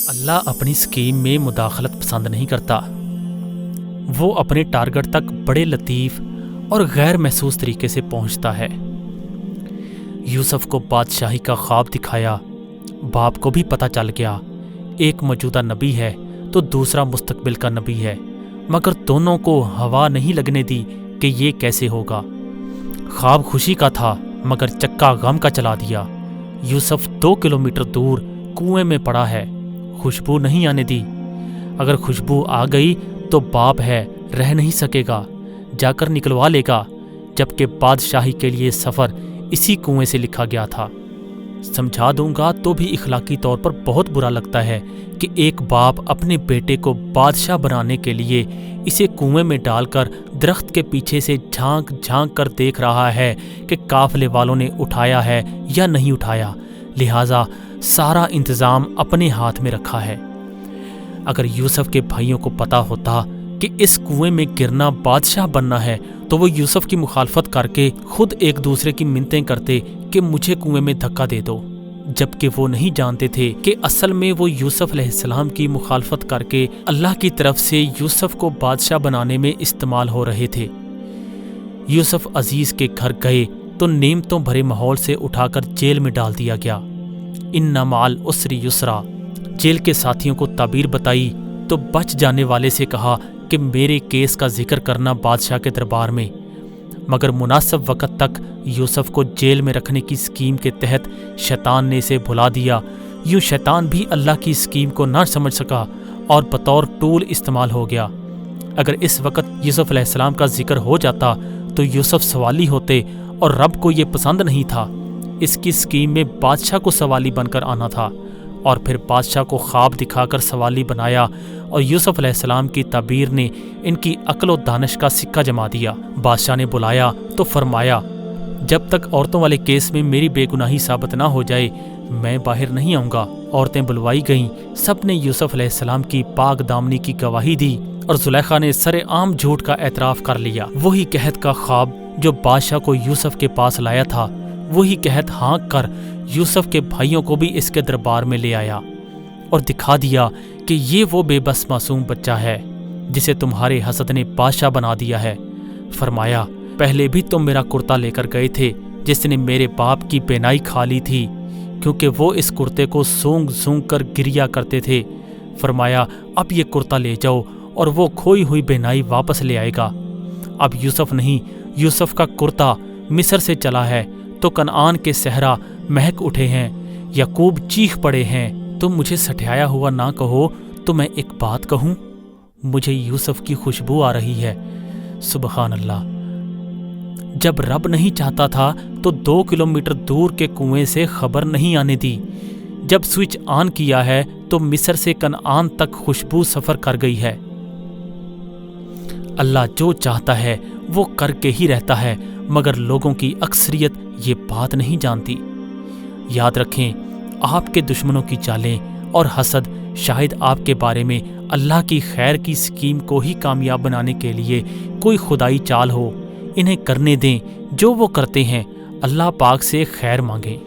اللہ اپنی اسکیم میں مداخلت پسند نہیں کرتا۔ وہ اپنے ٹارگٹ تک بڑے لطیف اور غیر محسوس طریقے سے پہنچتا ہے۔ یوسف کو بادشاہی کا خواب دکھایا، باپ کو بھی پتہ چل گیا ایک موجودہ نبی ہے تو دوسرا مستقبل کا نبی ہے، مگر دونوں کو ہوا نہیں لگنے دی کہ یہ کیسے ہوگا۔ خواب خوشی کا تھا مگر چکا غم کا چلا دیا۔ یوسف 2 کلومیٹر دور کنویں میں پڑا ہے، خوشبو نہیں آنے دی۔ اگر خوشبو آ گئی تو باپ ہے، رہ نہیں سکے گا، جا کر نکلوا لے گا، جبکہ بادشاہی کے لیے سفر اسی کنویں سے لکھا گیا تھا۔ سمجھا دوں گا تو بھی اخلاقی طور پر بہت برا لگتا ہے کہ ایک باپ اپنے بیٹے کو بادشاہ بنانے کے لیے اسے کنویں میں ڈال کر درخت کے پیچھے سے جھانک جھانک کر دیکھ رہا ہے کہ قافلے والوں نے اٹھایا ہے یا نہیں اٹھایا، لہٰذا سارا انتظام اپنے ہاتھ میں رکھا ہے۔ اگر یوسف کے بھائیوں کو پتہ ہوتا کہ اس کنویں میں گرنا بادشاہ بننا ہے تو وہ یوسف کی مخالفت کر کے خود ایک دوسرے کی منتیں کرتے کہ مجھے کنویں میں دھکا دے دو، جبکہ وہ نہیں جانتے تھے کہ اصل میں وہ یوسف علیہ السلام کی مخالفت کر کے اللہ کی طرف سے یوسف کو بادشاہ بنانے میں استعمال ہو رہے تھے۔ یوسف عزیز کے گھر گئے تو نعمتوں بھرے ماحول سے اٹھا کر جیل میں ڈال دیا گیا۔ ان مع العسر یسرا، جیل کے ساتھیوں کو تعبیر بتائی تو بچ جانے والے سے کہا کہ میرے کیس کا ذکر کرنا بادشاہ کے دربار میں، مگر مناسب وقت تک یوسف کو جیل میں رکھنے کی اسکیم کے تحت شیطان نے اسے بھلا دیا۔ یوں شیطان بھی اللہ کی اسکیم کو نہ سمجھ سکا اور بطور ٹول استعمال ہو گیا۔ اگر اس وقت یوسف علیہ السلام کا ذکر ہو جاتا تو یوسف سوالی ہوتے اور رب کو یہ پسند نہیں تھا۔ اس کی اسکیم میں بادشاہ کو سوالی بن کر آنا تھا اور پھر بادشاہ کو خواب دکھا کر سوالی بنایا، اور یوسف علیہ السلام کی تعبیر نے ان کی عقل و دانش کا سکہ جما دیا۔ بادشاہ نے بلایا تو فرمایا، جب تک عورتوں والے کیس میں میری بے گناہی ثابت نہ ہو جائے میں باہر نہیں آؤں گا۔ عورتیں بلوائی گئیں، سب نے یوسف علیہ السلام کی پاک دامنی کی گواہی دی اور زلیخا نے سر عام جھوٹ کا اعتراف کر لیا۔ وہی قحط کا خواب جو بادشاہ کو یوسف کے پاس لایا تھا، وہی قحط ہانک کر یوسف کے بھائیوں کو بھی اس کے دربار میں لے آیا اور دکھا دیا کہ یہ وہ بے بس معصوم بچہ ہے جسے تمہارے حسد نے بادشاہ بنا دیا ہے۔ فرمایا، پہلے بھی تم میرا کرتا لے کر گئے تھے جس نے میرے باپ کی بینائی کھا لی تھی، کیونکہ وہ اس کرتے کو سونگ سونگ کر گریا کرتے تھے۔ فرمایا، اب یہ کرتا لے جاؤ اور وہ کھوئی ہوئی بینائی واپس لے آئے گا۔ اب یوسف نہیں، یوسف کا کرتا مصر سے چلا ہے تو کنعان کے صحرا مہک اٹھے ہیں، یعقوب چیخ پڑے ہیں۔ تم مجھے سٹھایا ہوا نہ کہو تو میں ایک بات کہوں، مجھے یوسف کی خوشبو آ رہی ہے۔ سبحان اللہ! جب رب نہیں چاہتا تھا تو 2 کلومیٹر دور کے کنویں سے خبر نہیں آنے دی، جب سوئچ آن کیا ہے تو مصر سے کنعان تک خوشبو سفر کر گئی ہے۔ اللہ جو چاہتا ہے وہ کر کے ہی رہتا ہے، مگر لوگوں کی اکثریت یہ بات نہیں جانتی۔ یاد رکھیں، آپ کے دشمنوں کی چالیں اور حسد شاید آپ کے بارے میں اللہ کی خیر کی اسکیم کو ہی کامیاب بنانے کے لیے کوئی خدائی چال ہو۔ انہیں کرنے دیں جو وہ کرتے ہیں، اللہ پاک سے خیر مانگیں۔